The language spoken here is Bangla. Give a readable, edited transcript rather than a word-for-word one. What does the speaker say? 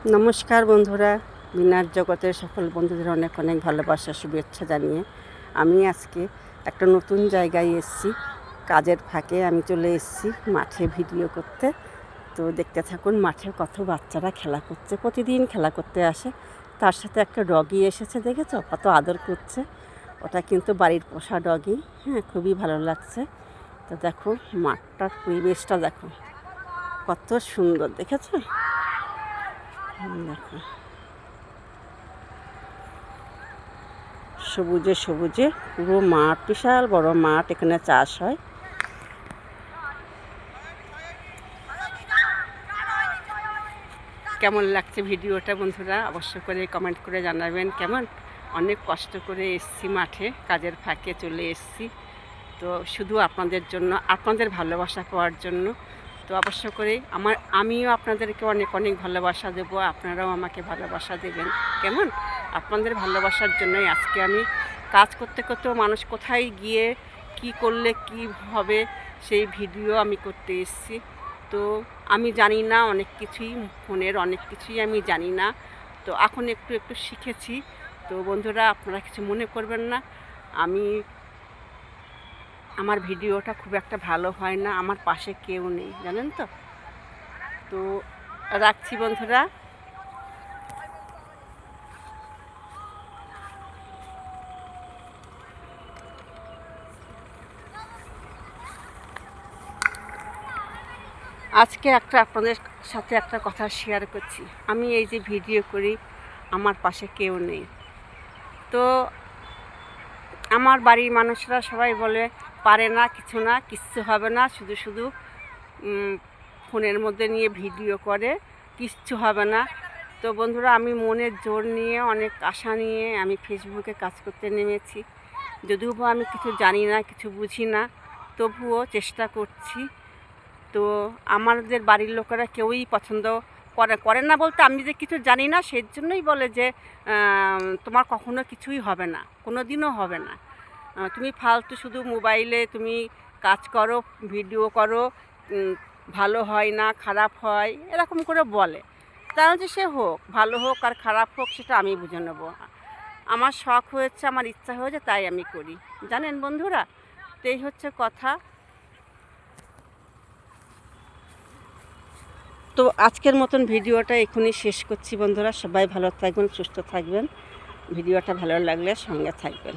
নমস্কার বন্ধুরা, বিনার জগতের সকল বন্ধুদের অনেক অনেক ভালোবাসা শুভেচ্ছা জানিয়ে আমি আজকে একটা নতুন জায়গায় এসেছি। কাজের ফাঁকে আমি চলে এসেছি মাঠে ভিডিও করতে। তো দেখতে থাকুন, মাঠে কত বাচ্চারা খেলা করছে, প্রতিদিন খেলা করতে আসে। তার সাথে একটা ডগি এসেছে, দেখেছো কত আদর করছে। ওটা কিন্তু বাড়ির পোষা ডগি। হ্যাঁ, খুবই ভালো লাগছে। তো দেখো মাঠটার পরিবেশটা দেখো কত সুন্দর, দেখেছো? দেখো সবুজে সবুজে পুরো মাঠ, বিশাল বড় মাঠ, এখানে চাষ হয়। কেমন লাগছে ভিডিওটা বন্ধুরা অবশ্য করে কমেন্ট করে জানাবেন। কেমন অনেক কষ্ট করে এসছি মাঠে, কাজের ফাঁকে চলে এসছি। তো শুধু আপনাদের জন্য, আপনাদের ভালোবাসা পাওয়ার জন্য। তো অবশ্য করে আমিও আপনাদেরকে অনেক অনেক ভালোবাসা দেবো, আপনারাও আমাকে ভালোবাসা দেবেন। কেমন আপনাদের ভালোবাসার জন্যই আজকে আমি কাজ করতে করতেও মানুষ কোথায় গিয়ে কি করলে কি হবে সেই ভিডিও আমি করতে এসেছি। তো আমি জানি না অনেক কিছুই, ফোনের অনেক কিছুই আমি জানি না। তো এখন একটু একটু শিখেছি। তো বন্ধুরা আপনারা কিছু মনে করবেন না, আমার ভিডিওটা খুব একটা ভালো হয় না, আমার পাশে কেউ নেই, জানেন তো। তো রাখছি বন্ধুরা। আজকে আপনাদের সাথে একটা কথা শেয়ার করছি। আমি এই যে ভিডিও করি, আমার পাশে কেউ নেই। তো আমার বাড়ির মানুষরা সবাই বলে পারে না, কিছু না, কিচ্ছু হবে না, শুধু শুধু ফোনের মধ্যে নিয়ে ভিডিও করে, কিচ্ছু হবে না। তো বন্ধুরা আমি মনের জোর নিয়ে, অনেক আশা নিয়ে আমি ফেসবুকে কাজ করতে নেমেছি। যদিও আমি কিছু জানি না, কিছু বুঝি না, তবুও চেষ্টা করছি। তো আমাদের বাড়ির লোকেরা কেউই পছন্দ করে না, বলতে আমি যে কিছু জানি না সেই জন্যই বলে যে তোমার কখনো কিছুই হবে না, কোনো দিনও হবে না, তুমি ফালতু শুধু মোবাইলে তুমি কাজ করো, ভিডিও করো, ভালো হয় না, খারাপ হয়, এরকম করে বলে। তাহলে যে সে হোক, ভালো হোক আর খারাপ হোক সেটা আমি বুঝে নেবো। আমার শখ হয়েছে, আমার ইচ্ছা হয়েছে, তাই আমি করি, জানেন বন্ধুরা। তো এই হচ্ছে কথা। তো আজকের মতন ভিডিওটা এখনই শেষ করছি বন্ধুরা। সবাই ভালো থাকবেন, সুস্থ থাকবেন। ভিডিওটা ভালো লাগলে সঙ্গে থাকবেন।